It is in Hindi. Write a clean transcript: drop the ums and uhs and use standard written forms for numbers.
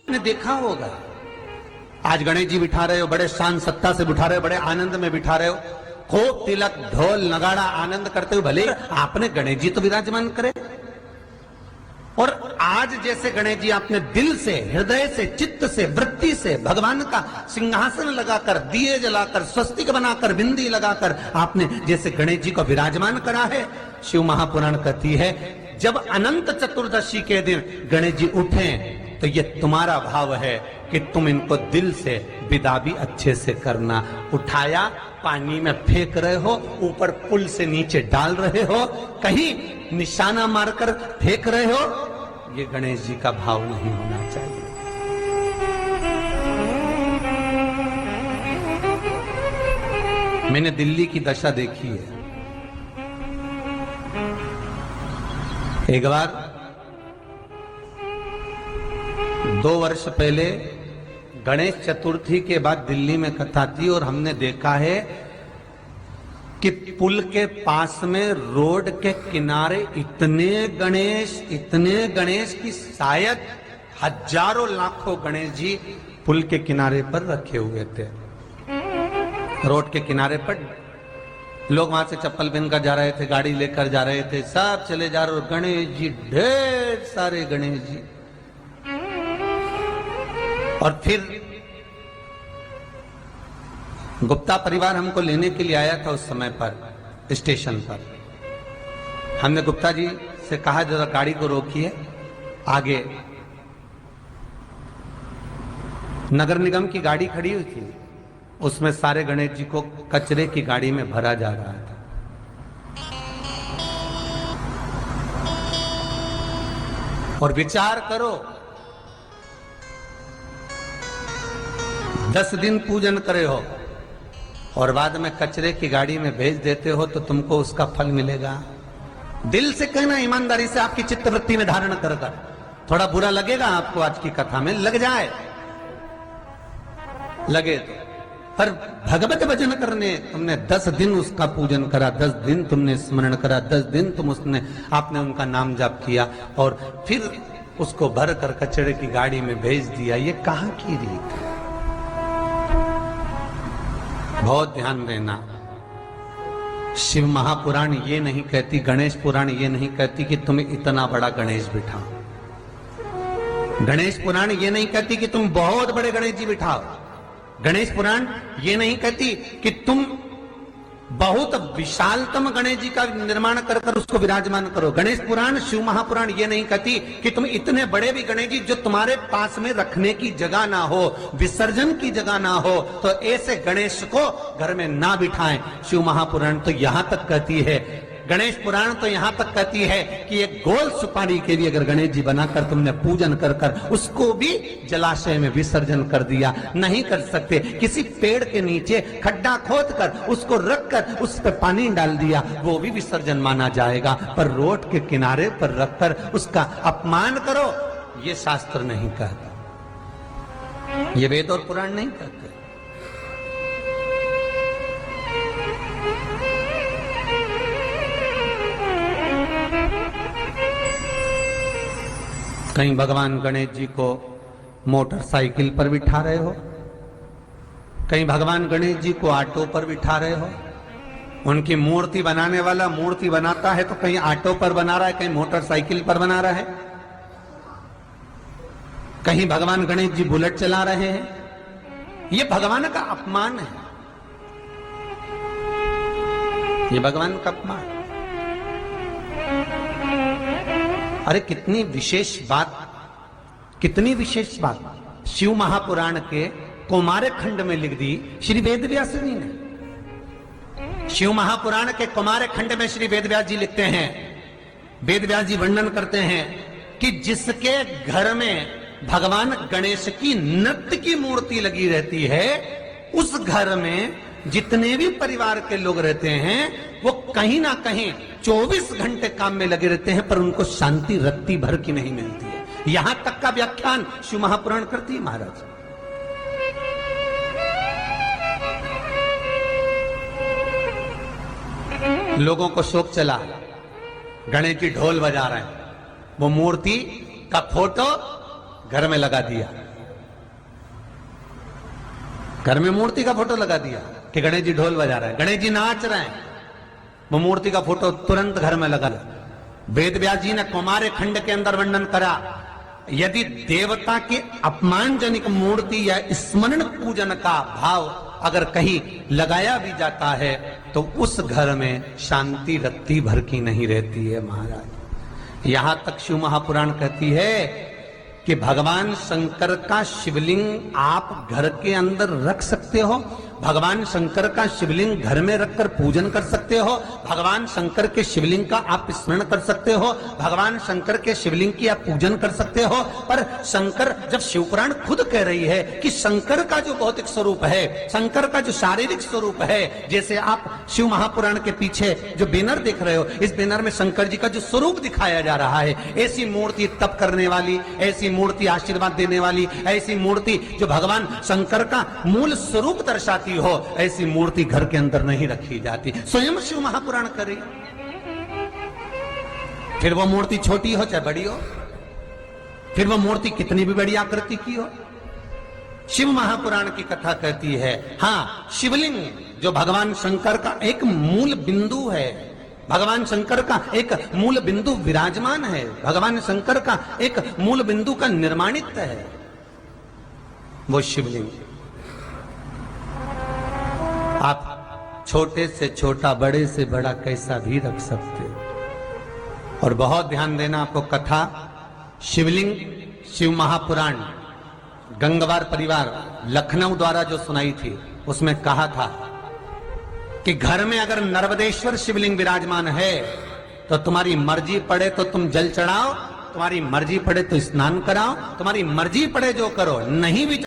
आपने देखा होगा, आज गणेश जी बिठा रहे हो, बड़े शान सत्ता से बिठा रहे हो, बड़े आनंद में बिठा रहे हो, खूब तिलक ढोल नगाड़ा आनंद करते हो, भले आपने गणेश जी तो विराजमान करे। और आज जैसे गणेश जी आपने दिल से, हृदय से, चित्त से, वृत्ति से भगवान का सिंहासन लगाकर, दिए जलाकर, स्वस्तिक बनाकर, बिंदी लगाकर आपने जैसे गणेश जी को विराजमान करा है। शिव महापुराण कहती है जब अनंत चतुर्दशी के दिन गणेश जी उठे तो ये तुम्हारा भाव है कि तुम इनको दिल से विदा भी अच्छे से करना। उठाया, पानी में फेंक रहे हो, ऊपर पुल से नीचे डाल रहे हो, कहीं निशाना मारकर फेंक रहे हो, ये गणेश जी का भाव नहीं होना चाहिए। मैंने दिल्ली की दशा देखी है। एक बार 2 वर्ष पहले गणेश चतुर्थी के बाद दिल्ली में कथा थी और हमने देखा है कि पुल के पास में रोड के किनारे इतने गणेश की शायद हजारों लाखों गणेश जी पुल के किनारे पर रखे हुए थे। रोड के किनारे पर लोग वहां से चप्पल पहनकर जा रहे थे, गाड़ी लेकर जा रहे थे, सब चले जा रहे, गणेश जी, ढेर सारे गणेश जी। और फिर गुप्ता परिवार हमको लेने के लिए आया था उस समय पर स्टेशन पर। हमने गुप्ता जी से कहा जरा गाड़ी को रोकिए, आगे नगर निगम की गाड़ी खड़ी हुई थी, उसमें सारे गणेश जी को कचरे की गाड़ी में भरा जा रहा था। और विचार करो, 10 दिन पूजन करे हो और बाद में कचरे की गाड़ी में भेज देते हो तो तुमको उसका फल मिलेगा। दिल से कहना, ईमानदारी से आपकी चित्तवृत्ति में धारण कर कर। थोड़ा बुरा लगेगा आपको आज की कथा में, लग जाए, लगे तो, पर भगवत भजन करने तुमने 10 दिन उसका पूजन करा, 10 दिन तुमने स्मरण करा, 10 दिन तुम आपने उनका नाम जाप किया और फिर उसको भर कर कचरे की गाड़ी में भेज दिया। ये कहां की रीत है? बहुत ध्यान देना। शिव महापुराण ये नहीं कहती, गणेश पुराण ये नहीं कहती कि तुम इतना बड़ा गणेश बिठाओ। गणेश पुराण ये नहीं कहती कि तुम बहुत बड़े गणेश जी बिठाओ। गणेश पुराण ये नहीं कहती कि तुम बहुत विशालतम गणेश जी का निर्माण कर कर उसको विराजमान करो। गणेश पुराण, शिव महापुराण ये नहीं कहती कि तुम इतने बड़े भी गणेश जी जो तुम्हारे पास में रखने की जगह ना हो, विसर्जन की जगह ना हो, तो ऐसे गणेश को घर में ना बिठाएं। शिव महापुराण तो यहां तक कहती है, गणेश पुराण तो यहां तक कहती है कि एक गोल सुपारी के भी अगर गणेश जी बनाकर तुमने पूजन कर कर उसको भी जलाशय में विसर्जन कर दिया, नहीं कर सकते। किसी पेड़ के नीचे खड्डा खोद कर उसको रख कर उस पर पानी डाल दिया, वो भी विसर्जन माना जाएगा। पर रोड के किनारे पर रखकर उसका अपमान करो, ये शास्त्र नहीं कहता, ये वेद और पुराण नहीं कहते। कहीं भगवान गणेश जी को मोटरसाइकिल पर बिठा रहे हो, कहीं भगवान गणेश जी को ऑटो पर बिठा रहे हो। उनकी मूर्ति बनाने वाला मूर्ति बनाता है तो कहीं ऑटो पर बना रहा है, कहीं मोटरसाइकिल पर बना रहा है, कहीं भगवान गणेश जी बुलेट चला रहे हैं। ये भगवान का अपमान है, ये भगवान का अपमान। अरे कितनी विशेष बात, कितनी विशेष बात शिव महापुराण के कुमार खंड में लिख दी श्री वेदव्यास जी ने। शिव महापुराण के कुमार खंड में श्री वेदव्यास जी लिखते हैं, वेदव्यास जी वर्णन करते हैं कि जिसके घर में भगवान गणेश की नृत्य की मूर्ति लगी रहती है, उस घर में जितने भी परिवार के लोग रहते हैं वो कहीं ना कहीं 24 घंटे काम में लगे रहते हैं, पर उनको शांति रत्ती भर की नहीं मिलती है। यहां तक का व्याख्यान शिव महापुराण करती है महाराज। लोगों को शोक चला, गणेश जी ढोल बजा रहे हैं, वो मूर्ति का फोटो घर में लगा दिया, घर में मूर्ति का फोटो लगा दिया कि गणेश जी ढोल बजा रहे हैं, गणेश जी नाच रहे हैं, वो मूर्ति का फोटो तुरंत घर में लगा दिया। वेद व्यास जी ने कुमार खंड के अंदर वर्णन करा, यदि देवता के अपमानजनक मूर्ति या स्मरण पूजन का भाव अगर कहीं लगाया भी जाता है तो उस घर में शांति रत्ती भर की नहीं रहती है महाराज। यहां तक शिव महापुराण कहती है कि भगवान शंकर का शिवलिंग आप घर के अंदर रख सकते हो, भगवान शंकर का शिवलिंग घर में रखकर पूजन कर सकते हो, भगवान शंकर के शिवलिंग का आप स्मरण कर सकते हो, भगवान शंकर के शिवलिंग की आप पूजन कर सकते हो। पर शंकर, जब शिवपुराण खुद कह रही है कि शंकर का जो भौतिक स्वरूप है, शंकर का जो शारीरिक स्वरूप है, जैसे आप शिव महापुराण के पीछे जो बैनर देख रहे हो, इस बैनर में शंकर जी का जो स्वरूप दिखाया जा रहा है, ऐसी मूर्ति तप करने वाली, ऐसी मूर्ति आशीर्वाद देने वाली, ऐसी मूर्ति जो भगवान शंकर का मूल स्वरूप दर्शाती हो, ऐसी मूर्ति घर के अंदर नहीं रखी जाती। स्वयं शिव महापुराण कर रही, फिर वो मूर्ति छोटी हो चाहे बड़ी हो, फिर वो मूर्ति कितनी भी बड़ी आकृति की हो, शिव महापुराण की कथा कहती है। हां, शिवलिंग जो भगवान शंकर का एक मूल बिंदु है, भगवान शंकर का एक मूल बिंदु विराजमान है, भगवान शंकर का एक मूल बिंदु का निर्माणित है वो शिवलिंग। आप छोटे से छोटा, बड़े से बड़ा कैसा भी रख सकते हो। और बहुत ध्यान देना, आपको कथा शिवलिंग शिव महापुराण गंगवार परिवार लखनऊ द्वारा जो सुनाई थी, उसमें कहा था कि घर में अगर नर्मदेश्वर शिवलिंग विराजमान है तो तुम्हारी मर्जी पड़े तो तुम जल चढ़ाओ, तुम्हारी मर्जी पड़े तो स्नान कराओ, तुम्हारी मर्जी पड़े जो करो, नहीं भी